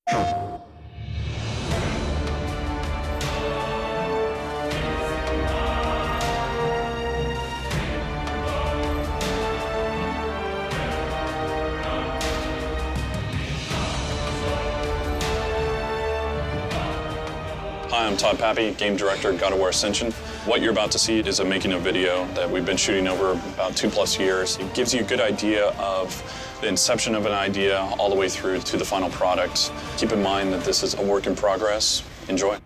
Hi, I'm Todd Pappy, Game Director at God of War Ascension. What you're about to see is a making of video that we've been shooting over about 2+ years. It gives you a good idea of the inception of an idea all the way through to the final product. Keep in mind that this is a work in progress. Enjoy.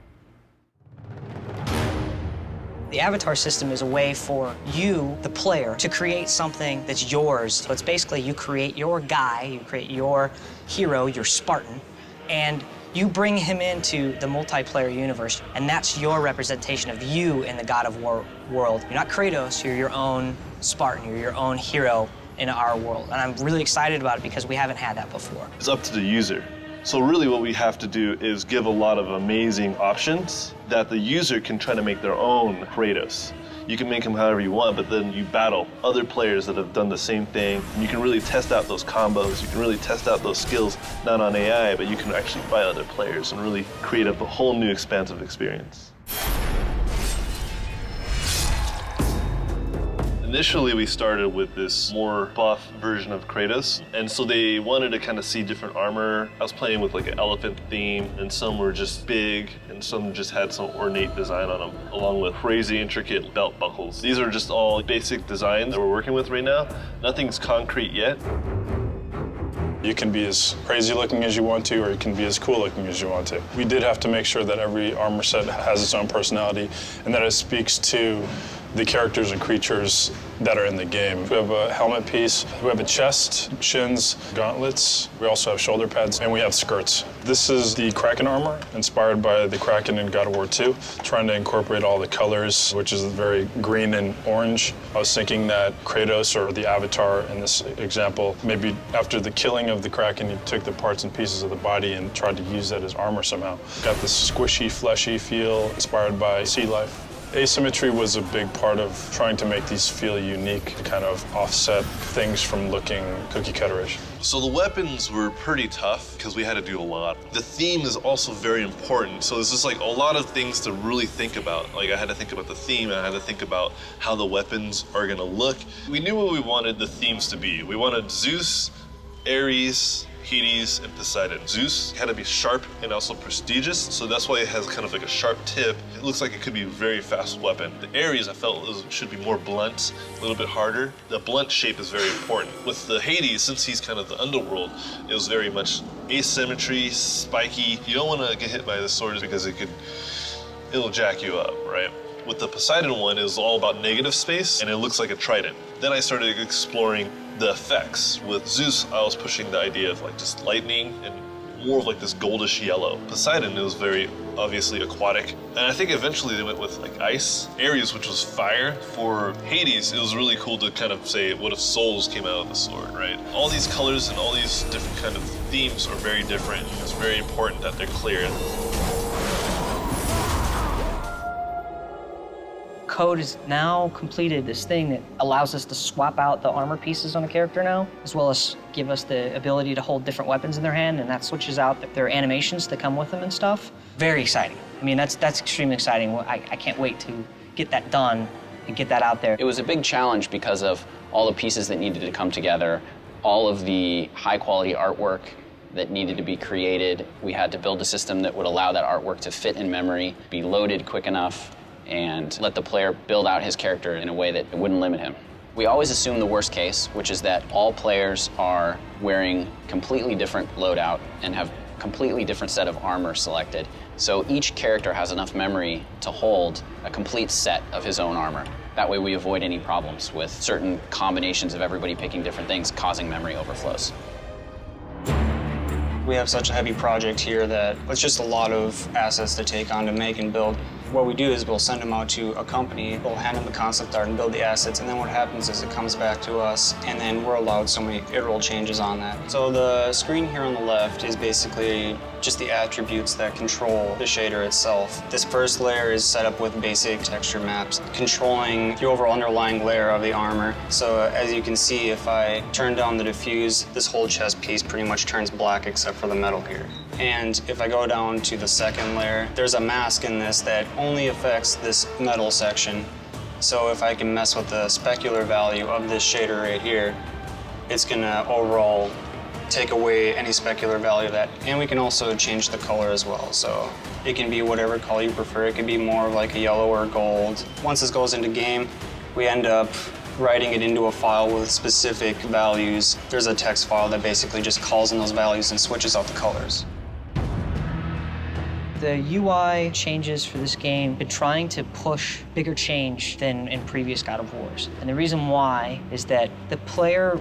The avatar system is a way for you, the player, to create something that's yours. So it's basically you create your guy, you create your hero, your Spartan, and you bring him into the multiplayer universe, and that's your representation of you in the God of War world. You're not Kratos, you're your own Spartan, you're your own hero in our world. And I'm really excited about it because we haven't had that before. It's up to the user. So really what we have to do is give a lot of amazing options that the user can try to make their own Kratos. You can make them however you want, but then you battle other players that have done the same thing. And you can really test out those combos. You can really test out those skills, not on AI, but you can actually fight other players and really create a whole new expansive experience. Initially, we started with this more buff version of Kratos, and so they wanted to kind of see different armor. I was playing with like an elephant theme, and some were just big, and some just had some ornate design on them, along with crazy intricate belt buckles. These are just all basic designs that we're working with right now. Nothing's concrete yet. You can be as crazy looking as you want to, or you can be as cool looking as you want to. We did have to make sure that every armor set has its own personality, and that it speaks to the characters and creatures that are in the game. We have a helmet piece, we have a chest, shins, gauntlets, we also have shoulder pads, and we have skirts. This is the Kraken armor, inspired by the Kraken in God of War 2, trying to incorporate all the colors, which is very green and orange. I was thinking that Kratos, or the Avatar in this example, maybe after the killing of the Kraken, he took the parts and pieces of the body and tried to use that as armor somehow. Got this squishy, fleshy feel inspired by sea life. Asymmetry was a big part of trying to make these feel unique, to kind of offset things from looking cookie-cutterish. So the weapons were pretty tough because we had to do a lot. The theme is also very important. So there's just like a lot of things to really think about. Like I had to think about the theme, and I had to think about how the weapons are gonna look. We knew what we wanted the themes to be. We wanted Zeus, Ares, Hades, and Poseidon. Zeus had to be sharp and also prestigious, so that's why it has kind of like a sharp tip. It looks like it could be a very fast weapon. The Ares, I felt, should be more blunt, a little bit harder. The blunt shape is very important. With the Hades, since he's kind of the underworld, it was very much asymmetry, spiky. You don't want to get hit by the sword because it'll jack you up, right? With the Poseidon one, it was all about negative space, and it looks like a trident. Then I started exploring the effects. With Zeus, I was pushing the idea of like just lightning and more of like this goldish yellow. Poseidon, it was very obviously aquatic. And I think eventually they went with like ice. Ares, which was fire. For Hades, it was really cool to kind of say, what if souls came out of the sword, right? All these colors and all these different kind of themes are very different. It's very important that they're clear. Code has now completed this thing that allows us to swap out the armor pieces on a character now, as well as give us the ability to hold different weapons in their hand, and that switches out their animations that come with them and stuff. Very exciting. I mean, that's extremely exciting. I can't wait to get that done and get that out there. It was a big challenge because of all the pieces that needed to come together, all of the high-quality artwork that needed to be created. We had to build a system that would allow that artwork to fit in memory, be loaded quick enough, and let the player build out his character in a way that it wouldn't limit him. We always assume the worst case, which is that all players are wearing completely different loadout and have completely different set of armor selected. So each character has enough memory to hold a complete set of his own armor. That way we avoid any problems with certain combinations of everybody picking different things causing memory overflows. We have such a heavy project here that it's just a lot of assets to take on to make and build. What we do is we'll send them out to a company, we'll hand them the concept art and build the assets, and then what happens is it comes back to us, and then we're allowed so many iteral changes on that. So the screen here on the left is basically just the attributes that control the shader itself. This first layer is set up with basic texture maps, controlling the overall underlying layer of the armor. So as you can see, if I turn down the diffuse, this whole chest piece pretty much turns black except for the metal here. And if I go down to the second layer, there's a mask in this that only affects this metal section. So if I can mess with the specular value of this shader right here, it's gonna overall take away any specular value of that. And we can also change the color as well. So it can be whatever color you prefer. It could be more like a yellow or gold. Once this goes into game, we end up writing it into a file with specific values. There's a text file that basically just calls in those values and switches out the colors. The UI changes for this game been trying to push bigger change than in previous God of Wars. And the reason why is that the player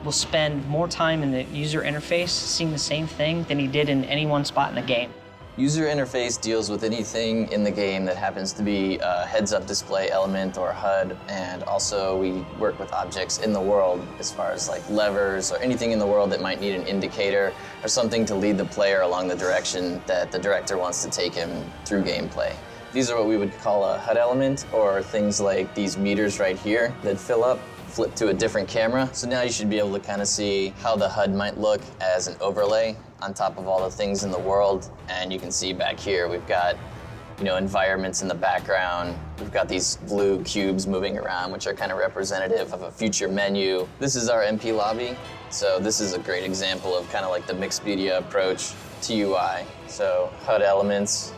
will spend more time in the user interface seeing the same thing than he did in any one spot in the game. User interface deals with anything in the game that happens to be a heads-up display element or HUD, and also we work with objects in the world as far as like levers or anything in the world that might need an indicator or something to lead the player along the direction that the director wants to take him through gameplay. These are what we would call a HUD element, or things like these meters right here that fill up, flip to a different camera. So now you should be able to kind of see how the HUD might look as an overlay on top of all the things in the world. And you can see back here, we've got, environments in the background. We've got these blue cubes moving around, which are kind of representative of a future menu. This is our MP lobby. So this is a great example of kind of like the mixed media approach to UI. So HUD elements,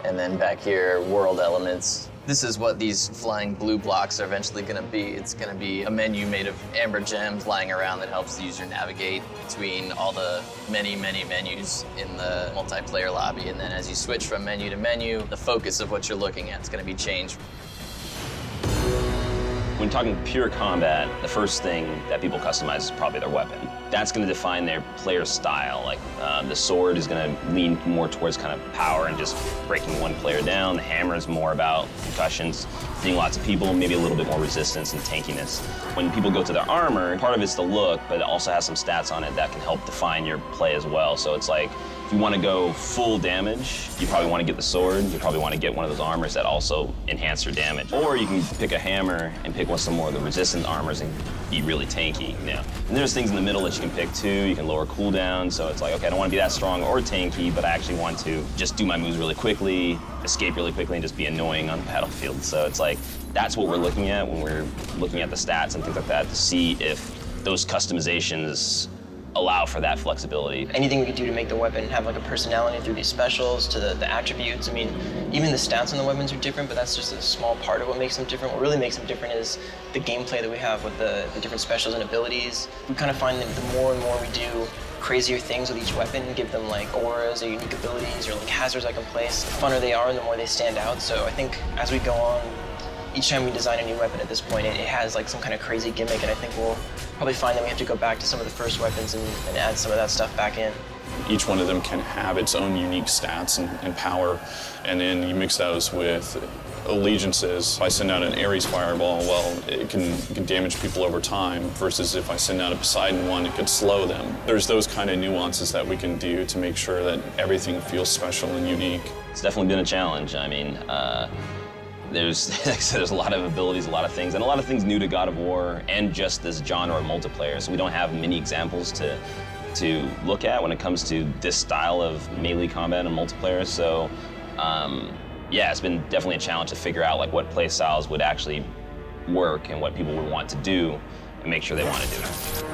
and then back here, world elements. This is what these flying blue blocks are eventually going to be. It's going to be a menu made of amber gems lying around that helps the user navigate between all the many, many menus in the multiplayer lobby. And then as you switch from menu to menu, the focus of what you're looking at is going to be changed. When talking pure combat, the first thing that people customize is probably their weapon. That's going to define their player style. Like the sword is going to lean more towards kind of power and just breaking one player down. The hammer is more about concussions, hitting lots of people, maybe a little bit more resistance and tankiness. When people go to their armor, part of it's the look, but it also has some stats on it that can help define your play as well. So it's like, if you want to go full damage, you probably want to get the sword. You probably want to get one of those armors that also enhance your damage. Or you can pick a hammer and pick some more of the resistance armors and be really tanky, And there's things in the middle that you can pick too. You can lower cooldown, so it's like, okay, I don't want to be that strong or tanky, but I actually want to just do my moves really quickly, escape really quickly, and just be annoying on the battlefield. So it's like, that's what we're looking at when we're looking at the stats and things like that to see if those customizations allow for that flexibility. Anything we could do to make the weapon have like a personality through these specials to the attributes. I mean, even the stats on the weapons are different, but that's just a small part of what makes them different. What really makes them different is the gameplay that we have with the different specials and abilities. We kind of find that the more and more we do crazier things with each weapon, give them like auras or unique abilities or like hazards I can place, the funner they are and the more they stand out. So I think as we go on, each time we design a new weapon at this point, it has like some kind of crazy gimmick, and I think we'll probably find that we have to go back to some of the first weapons and add some of that stuff back in. Each one of them can have its own unique stats and power, and then you mix those with allegiances. If I send out an Ares fireball, well, it can damage people over time, versus if I send out a Poseidon one, it could slow them. There's those kind of nuances that we can do to make sure that everything feels special and unique. It's definitely been a challenge. I mean, there's, like I said, there's a lot of abilities, a lot of things, and a lot of things new to God of War and just this genre of multiplayer. So we don't have many examples to look at when it comes to this style of melee combat and multiplayer. So yeah, it's been definitely a challenge to figure out like what play styles would actually work and what people would want to do and make sure they want to do it.